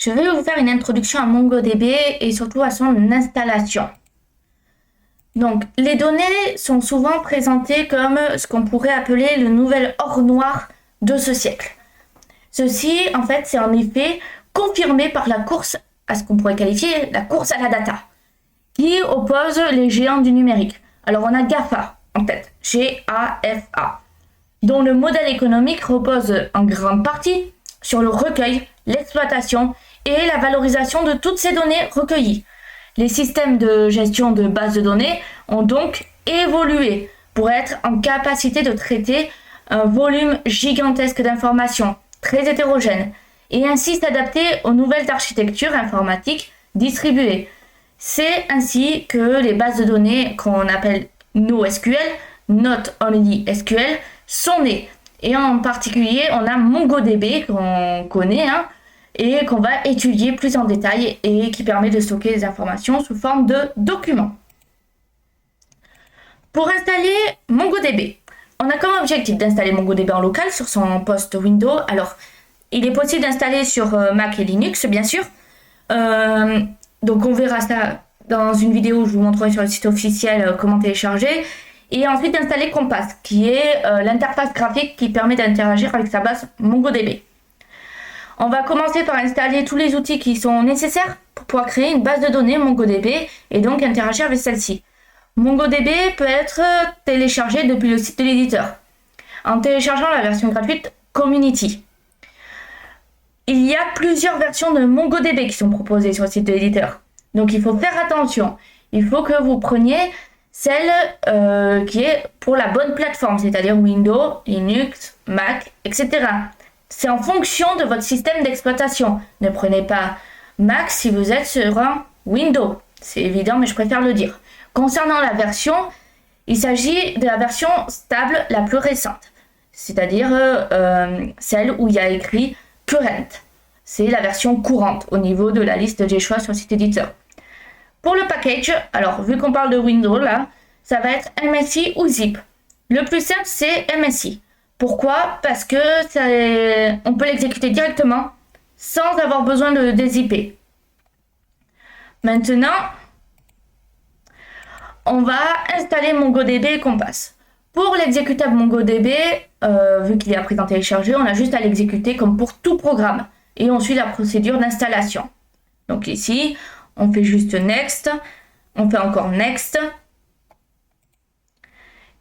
je vais vous faire une introduction à MongoDB et surtout à son installation. Donc, les données sont souvent présentées comme ce qu'on pourrait appeler le nouvel or noir de ce siècle. Ceci, en fait, c'est en effet confirmé par la course à ce qu'on pourrait qualifier la course à la data, qui oppose les géants du numérique. Alors, on a GAFA en tête, G-A-F-A, dont le modèle économique repose en grande partie sur le recueil, l'exploitation et la valorisation de toutes ces données recueillies. Les systèmes de gestion de bases de données ont donc évolué pour être en capacité de traiter un volume gigantesque d'informations, très hétérogènes, et ainsi s'adapter aux nouvelles architectures informatiques distribuées. C'est ainsi que les bases de données qu'on appelle NoSQL, Not Only SQL, sont nées. Et en particulier, on a MongoDB qu'on connaît, et qu'on va étudier plus en détail et qui permet de stocker les informations sous forme de documents. Pour installer MongoDB, on a comme objectif d'installer MongoDB en local sur son poste Windows. Alors, il est possible d'installer sur Mac et Linux, bien sûr. Donc, on verra ça dans une vidéo où je vous montrerai sur le site officiel comment télécharger. Et ensuite, d'installer Compass, qui est l'interface graphique qui permet d'interagir avec sa base MongoDB. On va commencer par installer tous les outils qui sont nécessaires pour pouvoir créer une base de données MongoDB et donc interagir avec celle-ci. MongoDB peut être téléchargé depuis le site de l'éditeur en téléchargeant la version gratuite Community. Il y a plusieurs versions de MongoDB qui sont proposées sur le site de l'éditeur. Donc il faut faire attention. Il faut que vous preniez celle qui est pour la bonne plateforme, c'est-à-dire Windows, Linux, Mac, etc. C'est en fonction de votre système d'exploitation. Ne prenez pas Mac si vous êtes sur un Windows. C'est évident, mais je préfère le dire. Concernant la version, il s'agit de la version stable la plus récente, c'est-à-dire celle où il y a écrit Current. C'est la version courante au niveau de la liste des choix sur le site éditeur. Pour le package, alors vu qu'on parle de Windows là, ça va être MSI ou Zip. Le plus simple, c'est MSI. Pourquoi? Parce que on peut l'exécuter directement sans avoir besoin de dézipper. Maintenant, on va installer MongoDB et Compass. Pour l'exécutable MongoDB, vu qu'il est à présent téléchargé, on a juste à l'exécuter comme pour tout programme. Et on suit la procédure d'installation. Donc ici, on fait juste Next, on fait encore Next.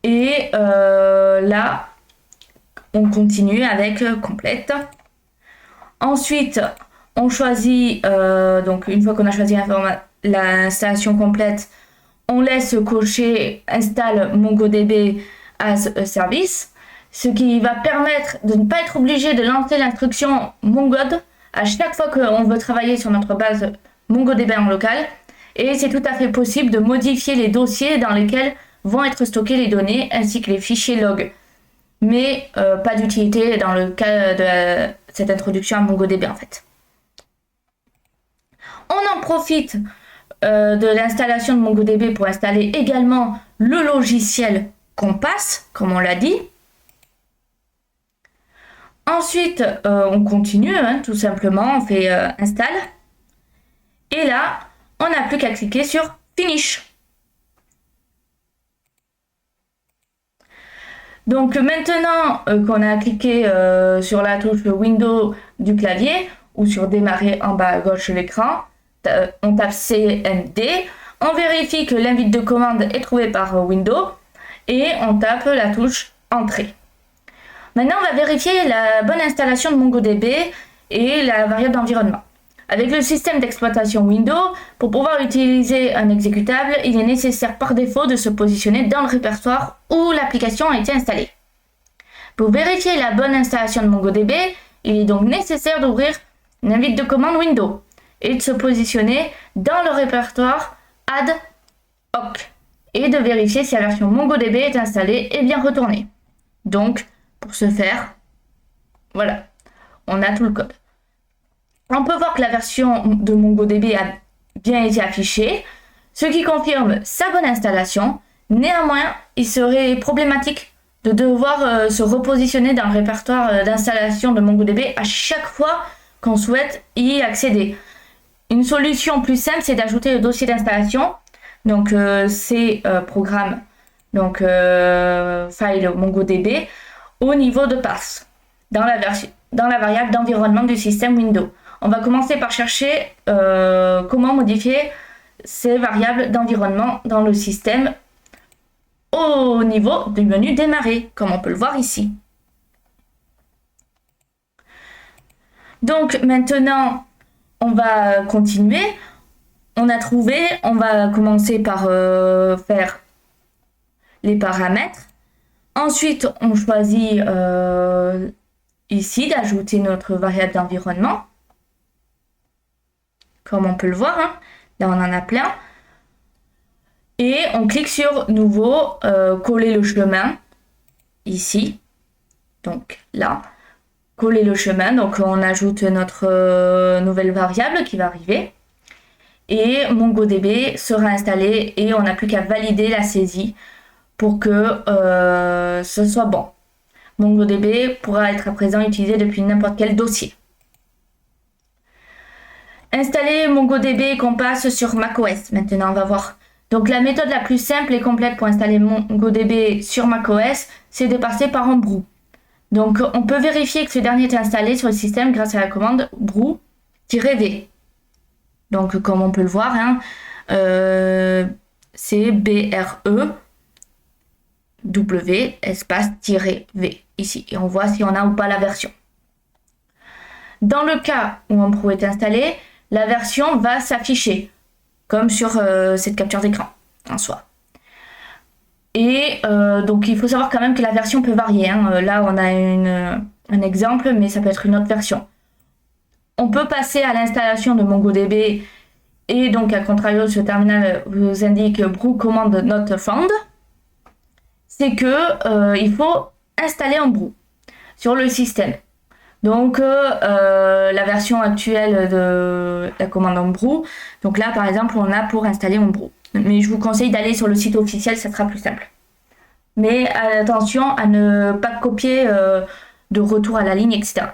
Et là, on continue avec Complète. Ensuite, on choisit, donc une fois qu'on a choisi l'installation complète, on laisse cocher Install MongoDB as a Service, ce qui va permettre de ne pas être obligé de lancer l'instruction mongod à chaque fois qu'on veut travailler sur notre base MongoDB en local. Et c'est tout à fait possible de modifier les dossiers dans lesquels vont être stockées les données ainsi que les fichiers log. Mais pas d'utilité dans le cas de cette introduction à MongoDB en fait. On en profite de l'installation de MongoDB pour installer également le logiciel Compass, comme on l'a dit. Ensuite, on continue, tout simplement, on fait Install. Et là, on n'a plus qu'à cliquer sur Finish. Donc maintenant qu'on a cliqué sur la touche Windows du clavier ou sur Démarrer en bas à gauche de l'écran, on tape CMD, on vérifie que l'invite de commande est trouvé par Windows et on tape la touche Entrée. Maintenant, on va vérifier la bonne installation de MongoDB et la variable d'environnement. Avec le système d'exploitation Windows, pour pouvoir utiliser un exécutable, il est nécessaire par défaut de se positionner dans le répertoire où l'application a été installée. Pour vérifier la bonne installation de MongoDB, il est donc nécessaire d'ouvrir une invite de commande Windows et de se positionner dans le répertoire Add Hoc et de vérifier si la version MongoDB est installée et bien retournée. Donc, pour ce faire, voilà, on a tout le code. On peut voir que la version de MongoDB a bien été affichée, ce qui confirme sa bonne installation. Néanmoins, il serait problématique de devoir se repositionner dans le répertoire d'installation de MongoDB à chaque fois qu'on souhaite y accéder. Une solution plus simple, c'est d'ajouter le dossier d'installation. Donc, c'est programme, donc file MongoDB, au niveau de path, dans la variable d'environnement du système Windows. On va commencer par chercher comment modifier ces variables d'environnement dans le système au niveau du menu démarrer, comme on peut le voir ici. Donc maintenant, on va continuer. On a trouvé, on va commencer par faire les paramètres. Ensuite, on choisit ici d'ajouter notre variable d'environnement. Comme on peut le voir, hein. Là on en a plein. Et on clique sur nouveau, coller le chemin, ici. Donc là, coller le chemin. Donc on ajoute notre nouvelle variable qui va arriver. Et MongoDB sera installé et on n'a plus qu'à valider la saisie pour que ce soit bon. MongoDB pourra être à présent utilisé depuis n'importe quel dossier. Installer MongoDB qu'on passe sur macOS. Maintenant, on va voir. Donc, la méthode la plus simple et complète pour installer MongoDB sur macOS, c'est de passer par un brew. Donc, on peut vérifier que ce dernier est installé sur le système grâce à la commande brew-v. Donc, comme on peut le voir, hein, c'est BREW espace -V ici. Et on voit si on a ou pas la version. Dans le cas où un brew est installé, la version va s'afficher, comme sur cette capture d'écran en soi. Et donc, il faut savoir quand même que la version peut varier. Hein. Là, on a un exemple, mais ça peut être une autre version. On peut passer à l'installation de MongoDB et donc, à contrario, ce terminal vous indique brew command not found. C'est que il faut installer un brew sur le système. Donc, la version actuelle de la commande en brew. Donc là, par exemple, on a pour installer un brew. Mais je vous conseille d'aller sur le site officiel, ça sera plus simple. Mais attention à ne pas copier de retour à la ligne, etc.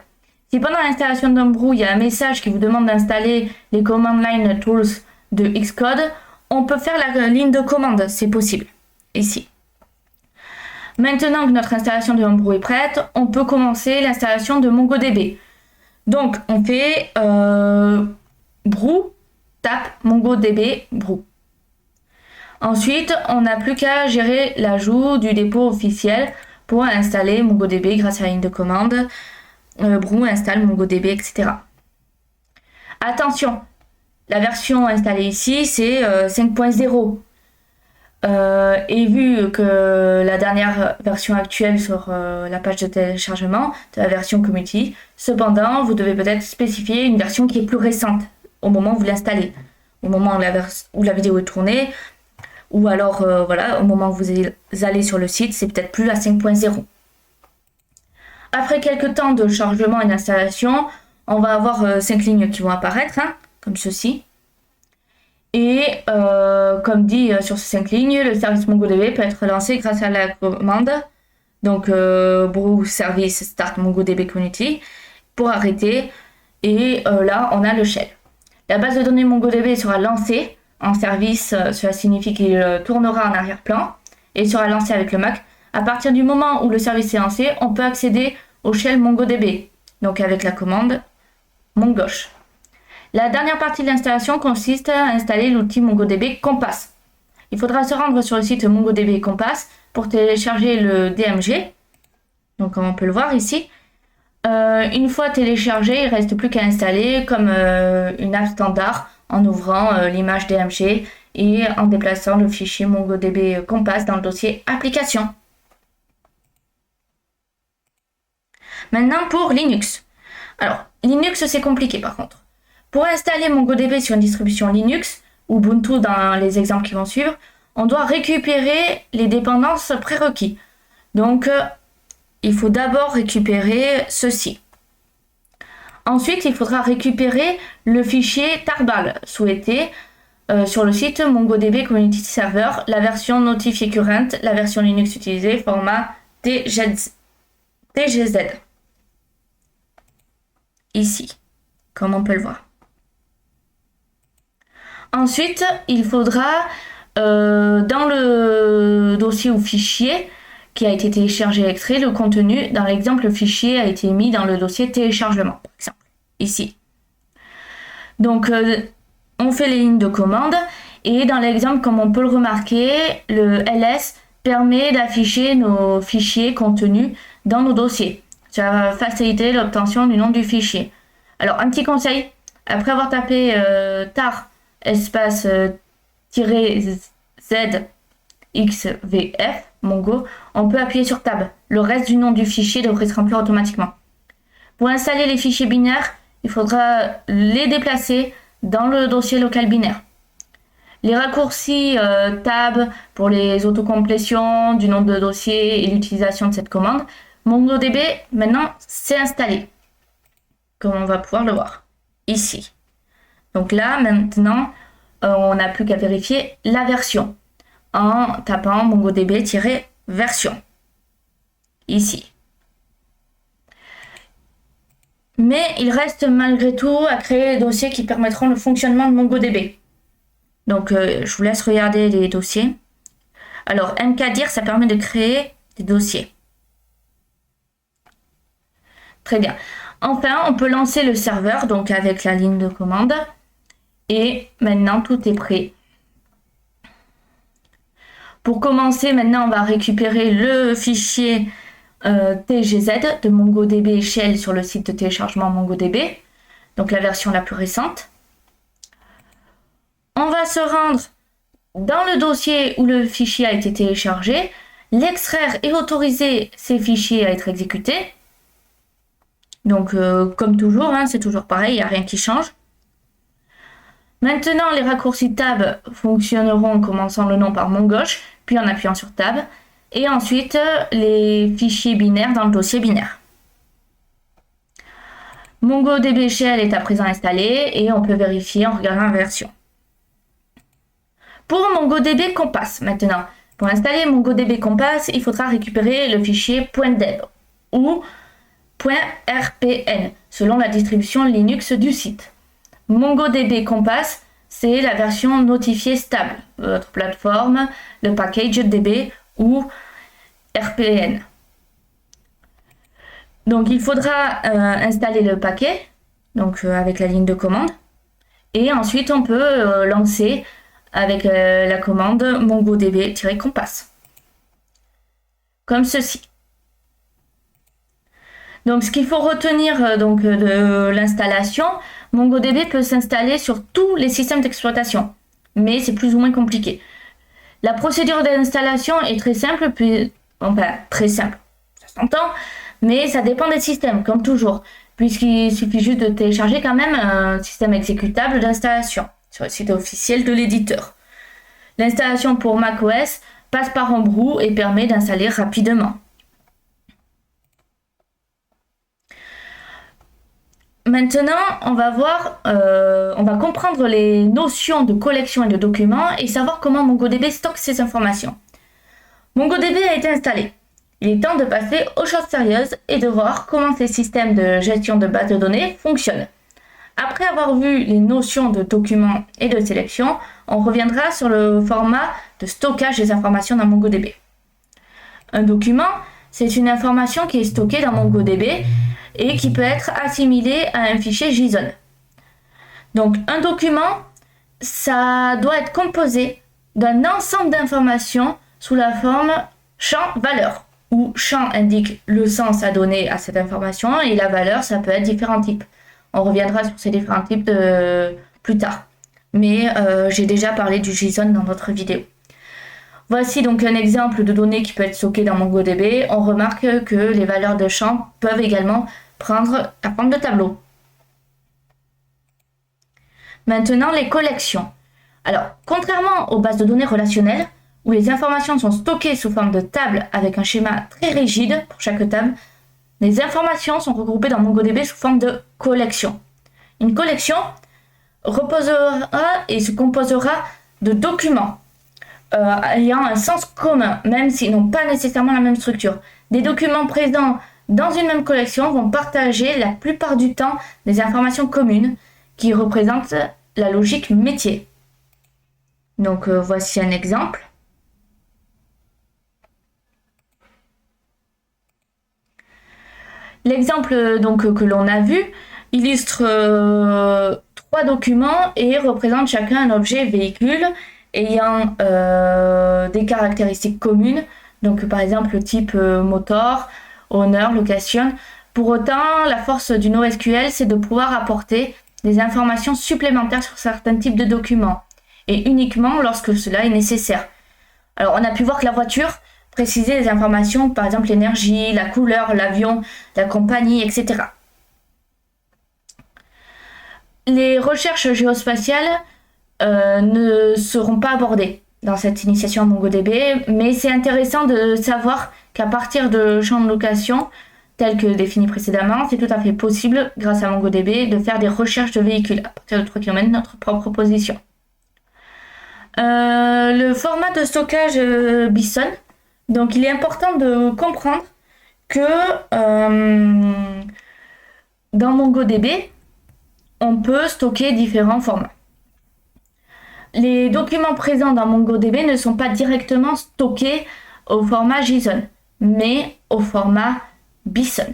Si pendant l'installation d'un brew, il y a un message qui vous demande d'installer les command line tools de Xcode, on peut faire la ligne de commande, c'est possible, ici. Maintenant que notre installation de brew est prête, on peut commencer l'installation de MongoDB. Donc, on fait brew, tape MongoDB, brew. Ensuite, on n'a plus qu'à gérer l'ajout du dépôt officiel pour installer MongoDB grâce à la ligne de commande. Brew installe MongoDB, etc. Attention, la version installée ici, c'est 5.0. Et vu que la dernière version actuelle sur la page de téléchargement de la version community, cependant, vous devez peut-être spécifier une version qui est plus récente au moment où vous l'installez, au moment où la vidéo est tournée, ou alors voilà, au moment où vous allez sur le site, c'est peut-être plus à 5.0. Après quelques temps de chargement et d'installation, on va avoir 5 lignes qui vont apparaître, hein, comme ceci. Et comme dit sur ces 5 lignes, le service MongoDB peut être lancé grâce à la commande donc brew service start MongoDB community pour arrêter. Et là, on a le shell. La base de données MongoDB sera lancée en service, cela signifie qu'il tournera en arrière-plan et sera lancé avec le Mac. À partir du moment où le service est lancé, on peut accéder au shell MongoDB, donc avec la commande mongosh. La dernière partie de l'installation consiste à installer l'outil MongoDB Compass. Il faudra se rendre sur le site MongoDB Compass pour télécharger le DMG, donc comme on peut le voir ici. Une fois téléchargé, il ne reste plus qu'à installer comme une app standard en ouvrant l'image DMG et en déplaçant le fichier MongoDB Compass dans le dossier application. Maintenant pour Linux. Alors, Linux c'est compliqué par contre. Pour installer MongoDB sur une distribution Linux, ou Ubuntu dans les exemples qui vont suivre, on doit récupérer les dépendances prérequis. Donc, il faut d'abord récupérer ceci. Ensuite, il faudra récupérer le fichier tarball souhaité sur le site MongoDB Community Server, la version notifiée current, la version Linux utilisée, format TGZ. Ici. comme on peut le voir. Ensuite, il faudra, dans le dossier ou fichier qui a été téléchargé et extrait, le contenu. Dans l'exemple, le fichier a été mis dans le dossier téléchargement, par exemple, ici. Donc, on fait les lignes de commande et dans l'exemple, comme on peut le remarquer, le ls permet d'afficher nos fichiers contenus dans nos dossiers. Ça va faciliter l'obtention du nom du fichier. Alors, un petit conseil, après avoir tapé tar espace -z Mongo, on peut appuyer sur tab. Le reste du nom du fichier devrait se remplir automatiquement. Pour installer les fichiers binaires, il faudra les déplacer dans le dossier local binaire. Les raccourcis tab pour les autocomplétions du nom de dossier et l'utilisation de cette commande, MongoDB maintenant c'est installé, comme on va pouvoir le voir ici. Donc là maintenant on n'a plus qu'à vérifier la version en tapant MongoDB-version ici. Mais il reste malgré tout à créer les dossiers qui permettront le fonctionnement de MongoDB. Donc je vous laisse regarder les dossiers. Alors mkdir, ça permet de créer des dossiers. Très bien. Enfin, on peut lancer le serveur donc avec la ligne de commande. Et maintenant tout est prêt. Pour commencer, maintenant on va récupérer le fichier TGZ de MongoDB Shell sur le site de téléchargement MongoDB, donc la version la plus récente. On va se rendre dans le dossier où le fichier a été téléchargé, l'extraire et autoriser ces fichiers à être exécutés. Donc comme toujours, hein, c'est toujours pareil, il n'y a rien qui change. Maintenant, les raccourcis tab fonctionneront en commençant le nom par mon gauche, puis en appuyant sur tab, et ensuite les fichiers binaires dans le dossier binaire. MongoDB Shell est à présent installé et on peut vérifier en regardant la version. Pour MongoDB Compass, maintenant, pour installer MongoDB Compass, il faudra récupérer le fichier .deb ou .rpn, selon la distribution Linux du site. MongoDB Compass, c'est la version notifiée stable, votre plateforme, le package DB ou RPN. Donc il faudra installer le paquet, donc avec la ligne de commande, et ensuite on peut lancer avec la commande MongoDB-compass, comme ceci. Donc ce qu'il faut retenir de l'installation, MongoDB peut s'installer sur tous les systèmes d'exploitation, mais c'est plus ou moins compliqué. La procédure d'installation est très simple, très simple, ça s'entend, mais ça dépend des systèmes, comme toujours, puisqu'il suffit juste de télécharger quand même un système exécutable d'installation sur le site officiel de l'éditeur. L'installation pour macOS passe par Homebrew et permet d'installer rapidement. Maintenant, on va comprendre les notions de collection et de documents et savoir comment MongoDB stocke ces informations. MongoDB a été installé. Il est temps de passer aux choses sérieuses et de voir comment ces systèmes de gestion de base de données fonctionnent. Après avoir vu les notions de documents et de sélection, on reviendra sur le format de stockage des informations dans MongoDB. Un document, c'est une information qui est stockée dans MongoDB et qui peut être assimilée à un fichier JSON. Donc un document, ça doit être composé d'un ensemble d'informations sous la forme champ-valeur, où champ indique le sens à donner à cette information et la valeur, ça peut être différents types. On reviendra sur ces différents types plus tard. Mais j'ai déjà parlé du JSON dans notre vidéo. Voici donc un exemple de données qui peut être stocké dans MongoDB. On remarque que les valeurs de champ peuvent également prendre la forme de tableau. Maintenant, les collections. Alors, contrairement aux bases de données relationnelles, où les informations sont stockées sous forme de table avec un schéma très rigide pour chaque table, les informations sont regroupées dans MongoDB sous forme de collection. Une collection reposera et se composera de documents ayant un sens commun, même s'ils n'ont pas nécessairement la même structure. Des documents présents dans une même collection vont partager la plupart du temps des informations communes qui représentent la logique métier. Donc voici un exemple. L'exemple donc que l'on a vu illustre 3 documents et représente chacun un objet véhicule ayant des caractéristiques communes. Donc par exemple le type motor, owner, location. Pour autant, la force du NoSQL, c'est de pouvoir apporter des informations supplémentaires sur certains types de documents et uniquement lorsque cela est nécessaire. Alors on a pu voir que la voiture précisait des informations, par exemple l'énergie, la couleur, l'avion, la compagnie, etc. Les recherches géospatiales ne seront pas abordées dans cette initiation à MongoDB, mais c'est intéressant de savoir qu'à partir de champs de location tels que définis précédemment, c'est tout à fait possible, grâce à MongoDB, de faire des recherches de véhicules à partir de 3 km de notre propre position. Le format de stockage Bison. Donc il est important de comprendre que dans MongoDB, on peut stocker différents formats. Les documents présents dans MongoDB ne sont pas directement stockés au format JSON, mais au format Bison.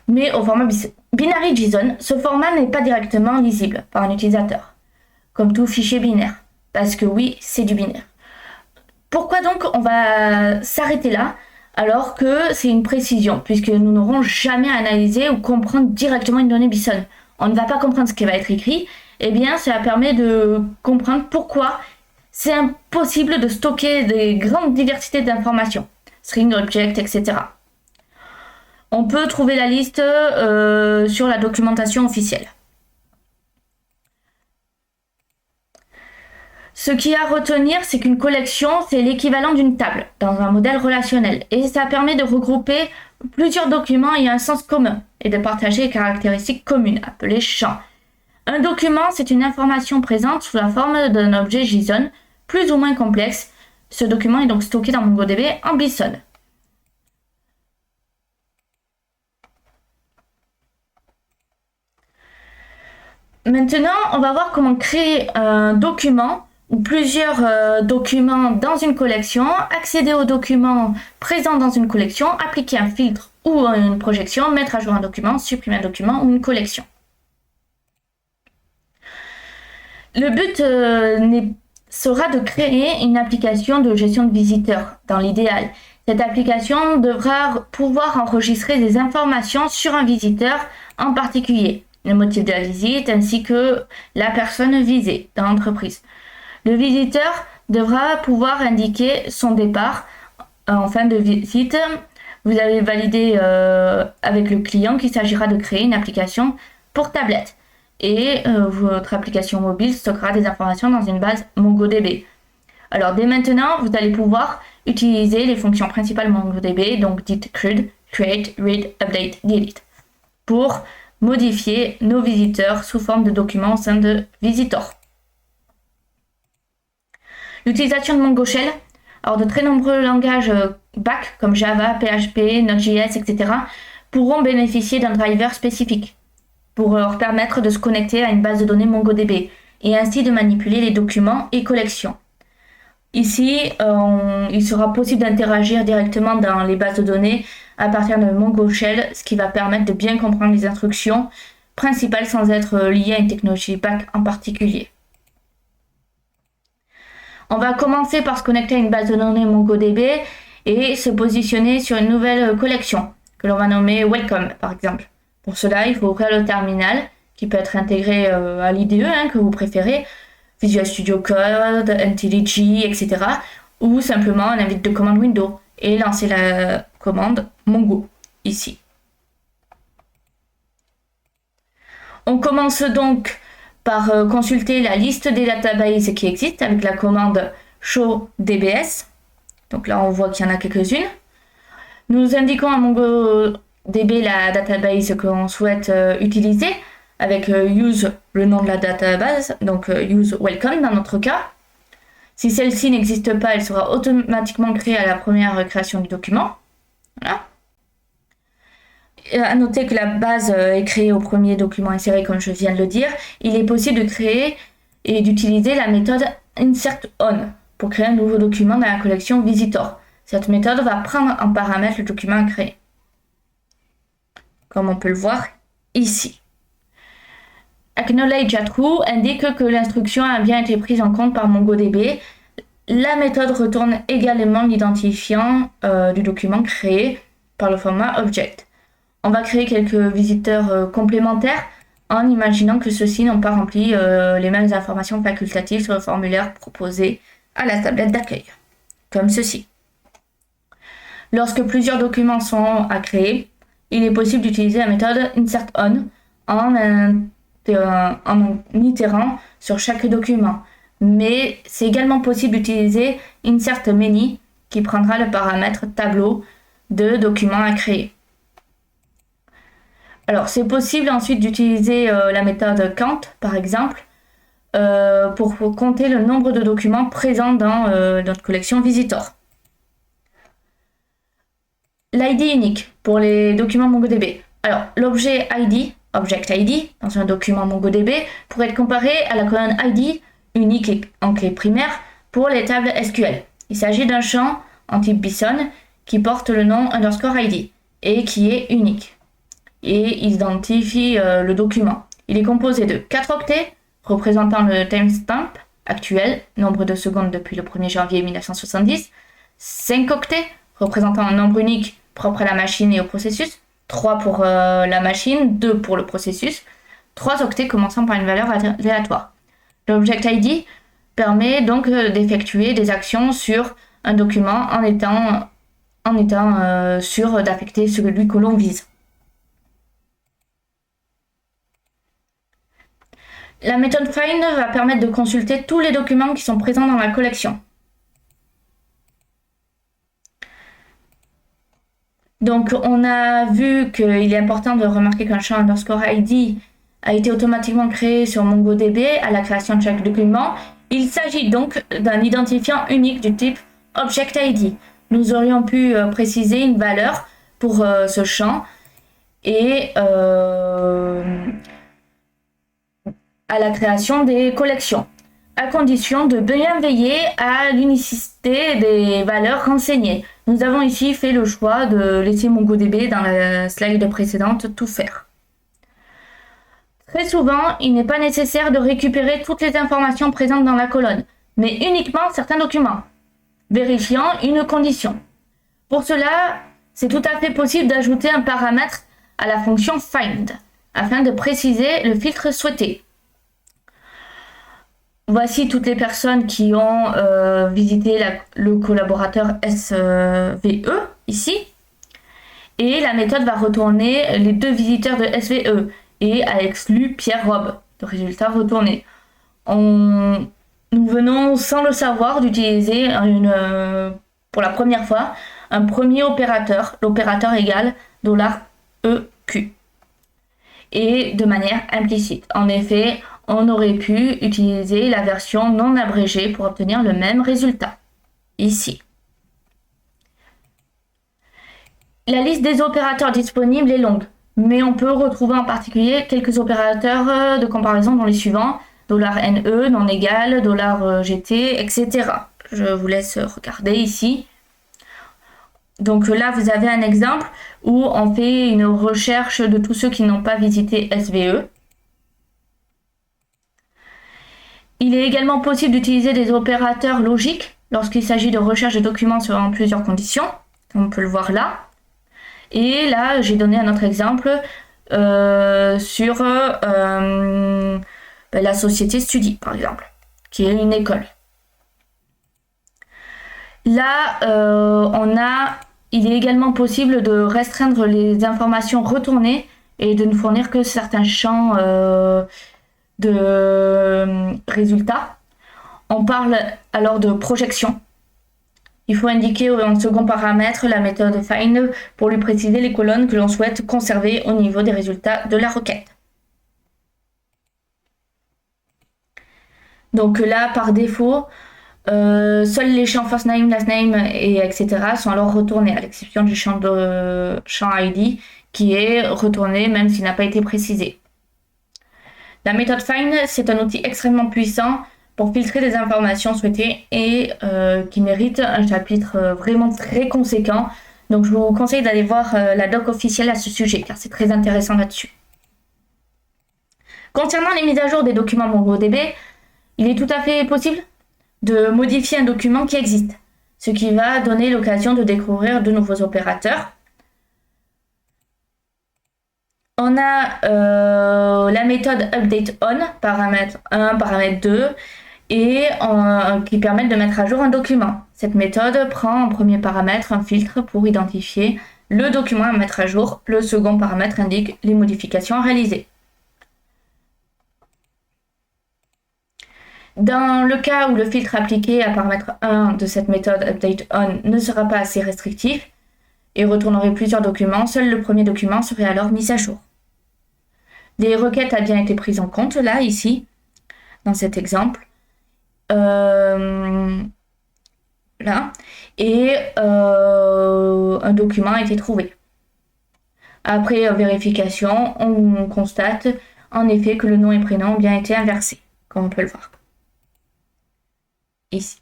Mais au format Binary JSON, ce format n'est pas directement lisible par un utilisateur, comme tout fichier binaire, parce que oui, c'est du binaire. Pourquoi donc on va s'arrêter là, alors que c'est une précision, puisque nous n'aurons jamais à analyser ou comprendre directement une donnée Bison. On ne va pas comprendre ce qui va être écrit, eh bien cela permet de comprendre pourquoi c'est impossible de stocker des grandes diversités d'informations, string, object, etc. On peut trouver la liste sur la documentation officielle. Ce qu'il y a à retenir, c'est qu'une collection, c'est l'équivalent d'une table dans un modèle relationnel. Et ça permet de regrouper plusieurs documents ayant un sens commun et de partager des caractéristiques communes, appelées champs. Un document, c'est une information présente sous la forme d'un objet JSON, plus ou moins complexe. Ce document est donc stocké dans MongoDB en Bison. Maintenant, on va voir comment créer un document ou plusieurs documents dans une collection, accéder aux documents présents dans une collection, appliquer un filtre ou une projection, mettre à jour un document, supprimer un document ou une collection. Le but sera de créer une application de gestion de visiteurs dans l'idéal. Cette application devra pouvoir enregistrer des informations sur un visiteur en particulier, le motif de la visite ainsi que la personne visée dans l'entreprise. Le visiteur devra pouvoir indiquer son départ en fin de visite. Vous avez validé avec le client qu'il s'agira de créer une application pour tablette. Et votre application mobile stockera des informations dans une base MongoDB. Alors dès maintenant, vous allez pouvoir utiliser les fonctions principales MongoDB, donc dites CRUD, Create, Read, Update, Delete, pour modifier nos visiteurs sous forme de documents au sein de Visitor. L'utilisation de MongoShell, alors de très nombreux langages back comme Java, PHP, Node.js, etc. pourront bénéficier d'un driver spécifique pour leur permettre de se connecter à une base de données MongoDB et ainsi de manipuler les documents et collections. Ici, il sera possible d'interagir directement dans les bases de données à partir de MongoShell, ce qui va permettre de bien comprendre les instructions principales sans être lié à une technologie back en particulier. On va commencer par se connecter à une base de données MongoDB et se positionner sur une nouvelle collection que l'on va nommer Welcome par exemple. Pour cela, il faut ouvrir le terminal qui peut être intégré à l'IDE que vous préférez, Visual Studio Code, IntelliJ, etc. ou simplement un invite de commande Windows et lancer la commande Mongo ici. On commence donc par consulter la liste des databases qui existent avec la commande show dbs. Donc là, on voit qu'il y en a quelques-unes. Nous indiquons à MongoDB la database que l'on souhaite utiliser. avec use le nom de la database, donc use welcome dans notre cas. Si celle-ci n'existe pas, elle sera automatiquement créée à la première création du document. Voilà. À noter que la base est créée au premier document inséré, comme je viens de le dire. Il est possible de créer et d'utiliser la méthode insertOn pour créer un nouveau document dans la collection Visitor. Cette méthode va prendre en paramètre le document à créer, comme on peut le voir ici. Acknowledge at true indique que l'instruction a bien été prise en compte par MongoDB. La méthode retourne également l'identifiant du document créé par le format object. On va créer quelques visiteurs complémentaires en imaginant que ceux-ci n'ont pas rempli les mêmes informations facultatives sur le formulaire proposé à la tablette d'accueil, comme ceci. Lorsque plusieurs documents sont à créer, il est possible d'utiliser la méthode insertOn en itérant sur chaque document. Mais c'est également possible d'utiliser insertMany qui prendra le paramètre tableau de documents à créer. Alors, c'est possible ensuite d'utiliser la méthode count, par exemple, pour compter le nombre de documents présents dans notre collection Visitor. L'ID unique pour les documents MongoDB. Alors, l'objet ID, Object ID, dans un document MongoDB, pourrait être comparé à la colonne ID unique en clé primaire pour les tables SQL. Il s'agit d'un champ en type BSON qui porte le nom _ID et qui est unique. Et identifie le document. Il est composé de 4 octets représentant le timestamp actuel, nombre de secondes depuis le 1er janvier 1970, 5 octets représentant un nombre unique propre à la machine et au processus, 3 pour la machine, 2 pour le processus, 3 octets commençant par une valeur aléatoire. L'Object ID permet donc d'effectuer des actions sur un document en étant sûr d'affecter celui que l'on vise. La méthode find va permettre de consulter tous les documents qui sont présents dans la collection. Donc on a vu qu'il est important de remarquer qu'un champ _ID a été automatiquement créé sur MongoDB à la création de chaque document. Il s'agit donc d'un identifiant unique du type Object ID. Nous aurions pu préciser une valeur pour ce champ et à la création des collections, à condition de bien veiller à l'unicité des valeurs renseignées. Nous avons ici fait le choix de laisser MongoDB dans la slide précédente tout faire. Très souvent, il n'est pas nécessaire de récupérer toutes les informations présentes dans la colonne, mais uniquement certains documents, vérifiant une condition. Pour cela, c'est tout à fait possible d'ajouter un paramètre à la fonction find, afin de préciser le filtre souhaité. Voici toutes les personnes qui ont visité le collaborateur SVE, ici. Et la méthode va retourner les 2 visiteurs de SVE et a exclu Pierre Robe, le résultat retourné. Nous venons, sans le savoir, d'utiliser pour la première fois un premier opérateur, l'opérateur égal $EQ, et de manière implicite. En effet, on aurait pu utiliser la version non abrégée pour obtenir le même résultat, ici. La liste des opérateurs disponibles est longue, mais on peut retrouver en particulier quelques opérateurs de comparaison dans les suivants, $NE, non égal, $GT, etc. Je vous laisse regarder ici. Donc là, vous avez un exemple où on fait une recherche de tous ceux qui n'ont pas visité SVE. Il est également possible d'utiliser des opérateurs logiques lorsqu'il s'agit de recherche de documents selon plusieurs conditions, comme on peut le voir là. Et là, j'ai donné un autre exemple sur la société Studi, par exemple, qui est une école. Là, il est également possible de restreindre les informations retournées et de ne fournir que certains champs de résultats. On parle alors de projection. Il faut indiquer en second paramètre la méthode find pour lui préciser les colonnes que l'on souhaite conserver au niveau des résultats de la requête. Donc là, par défaut, seuls les champs first name, last name et etc. sont alors retournés, à l'exception du champ ID qui est retourné même s'il n'a pas été précisé. La méthode find, c'est un outil extrêmement puissant pour filtrer des informations souhaitées et qui mérite un chapitre vraiment très conséquent. Donc je vous conseille d'aller voir la doc officielle à ce sujet car c'est très intéressant là-dessus. Concernant les mises à jour des documents MongoDB, il est tout à fait possible de modifier un document qui existe, ce qui va donner l'occasion de découvrir de nouveaux opérateurs. On a la méthode updateOn, paramètre 1, paramètre 2, et qui permettent de mettre à jour un document. Cette méthode prend en premier paramètre un filtre pour identifier le document à mettre à jour. Le second paramètre indique les modifications à réaliser. Dans le cas où le filtre appliqué à paramètre 1 de cette méthode updateOn ne sera pas assez restrictif et retournerait plusieurs documents, seul le premier document serait alors mis à jour. Les requêtes ont bien été prises en compte là, ici, dans cet exemple. Là. Et un document a été trouvé. Après vérification, on constate en effet que le nom et prénom ont bien été inversés, comme on peut le voir. Ici.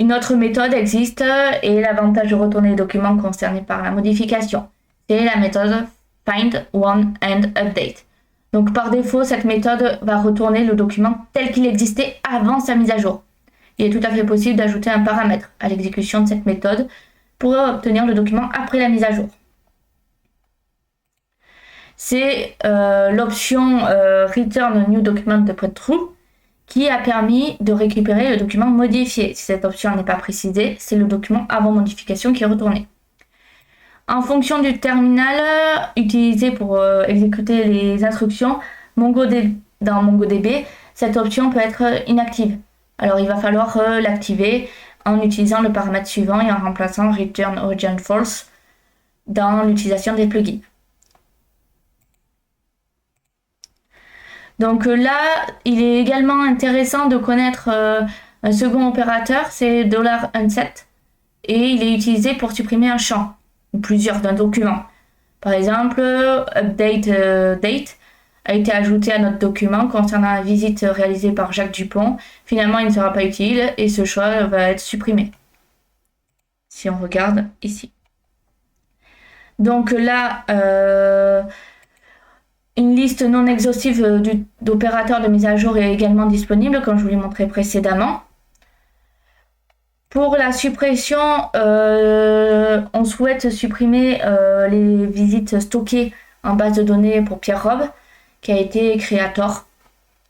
Une autre méthode existe et l'avantage de retourner les documents concernés par la modification. C'est la méthode find, one and update. Donc par défaut, cette méthode va retourner le document tel qu'il existait avant sa mise à jour. Il est tout à fait possible d'ajouter un paramètre à l'exécution de cette méthode pour obtenir le document après la mise à jour. C'est l'option Return New Document de True qui a permis de récupérer le document modifié. Si cette option n'est pas précisée, c'est le document avant modification qui est retourné. En fonction du terminal utilisé pour exécuter les instructions dans MongoDB, cette option peut être inactive. Alors il va falloir l'activer en utilisant le paramètre suivant et en remplaçant Return Origin False dans l'utilisation des plugins. Donc là, il est également intéressant de connaître un second opérateur, c'est $unset, et il est utilisé pour supprimer un champ ou plusieurs d'un document. Par exemple, update date a été ajouté à notre document concernant la visite réalisée par Jacques Dupont. Finalement, il ne sera pas utile et ce choix va être supprimé. Si on regarde ici. Donc là, une liste non exhaustive d'opérateurs de mise à jour est également disponible, comme je vous l'ai montré précédemment. Pour la suppression, on souhaite supprimer les visites stockées en base de données pour Pierre Robbe, qui a été créé à tort.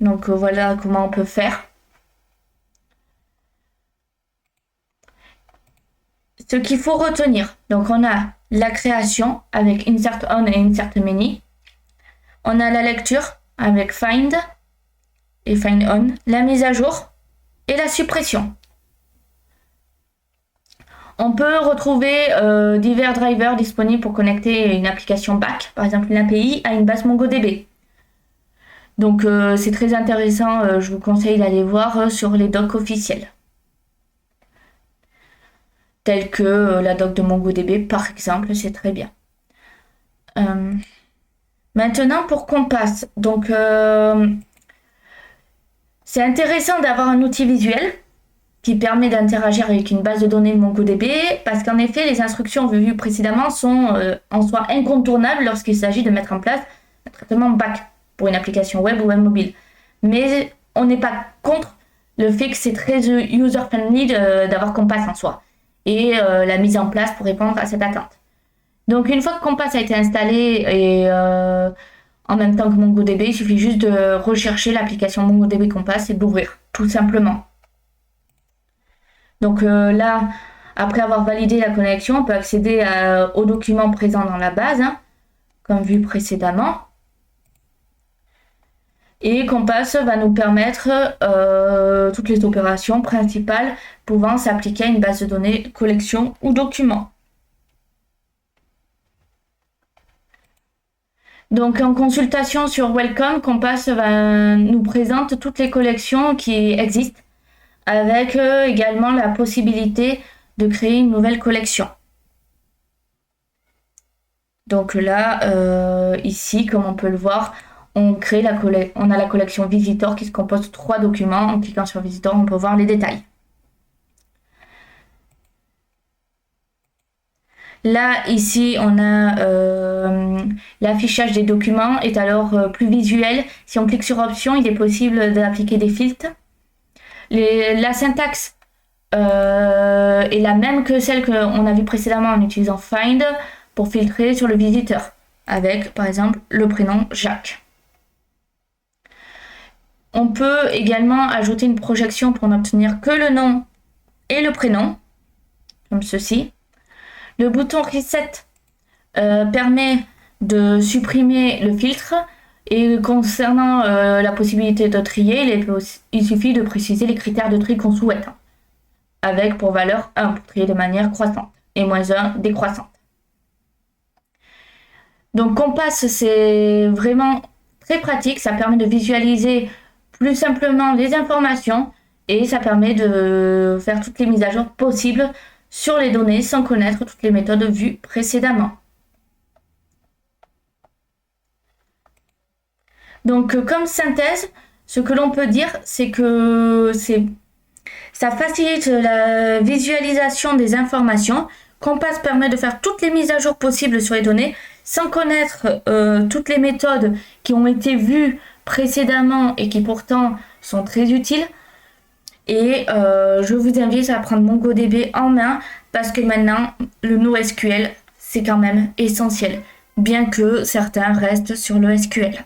Donc voilà comment on peut faire. Ce qu'il faut retenir, donc on a la création avec insert on et insert many. On a la lecture avec find et find on, la mise à jour et la suppression. On peut retrouver divers drivers disponibles pour connecter une application back, par exemple une API, à une base MongoDB. Donc c'est très intéressant, je vous conseille d'aller voir sur les docs officiels. Tels que la doc de MongoDB par exemple, c'est très bien. Maintenant pour Compass, donc c'est intéressant d'avoir un outil visuel qui permet d'interagir avec une base de données MongoDB parce qu'en effet les instructions vues précédemment sont en soi incontournables lorsqu'il s'agit de mettre en place un traitement back pour une application web ou web mobile. Mais on n'est pas contre le fait que c'est très user-friendly d'avoir Compass en soi et la mise en place pour répondre à cette attente. Donc une fois que Compass a été installé et en même temps que MongoDB, il suffit juste de rechercher l'application MongoDB Compass et d'ouvrir, tout simplement. Donc là, après avoir validé la connexion, on peut accéder aux documents présents dans la base, comme vu précédemment. Et Compass va nous permettre toutes les opérations principales pouvant s'appliquer à une base de données, collection ou document. Donc en consultation sur Welcome, Compass nous présente toutes les collections qui existent, avec également la possibilité de créer une nouvelle collection. Donc là, ici, comme on peut le voir, on a la collection Visitor qui se compose de 3 documents. En cliquant sur Visitor, on peut voir les détails. Là, ici, on a l'affichage des documents est alors plus visuel. Si on clique sur Options, il est possible d'appliquer des filtres. La syntaxe est la même que celle qu'on a vue précédemment en utilisant Find pour filtrer sur le visiteur, avec par exemple le prénom Jacques. On peut également ajouter une projection pour n'obtenir que le nom et le prénom, comme ceci. Le bouton Reset permet de supprimer le filtre, et concernant la possibilité de trier, il suffit de préciser les critères de tri qu'on souhaite, avec pour valeur 1 pour trier de manière croissante et -1 décroissante. Donc Compass, c'est vraiment très pratique, ça permet de visualiser plus simplement les informations et ça permet de faire toutes les mises à jour possibles sur les données sans connaître toutes les méthodes vues précédemment. Donc comme synthèse, ce que l'on peut dire, c'est que ça facilite la visualisation des informations. Compass permet de faire toutes les mises à jour possibles sur les données sans connaître toutes les méthodes qui ont été vues précédemment et qui pourtant sont très utiles. Et je vous invite à prendre MongoDB en main parce que maintenant, le NoSQL, c'est quand même essentiel, bien que certains restent sur le SQL.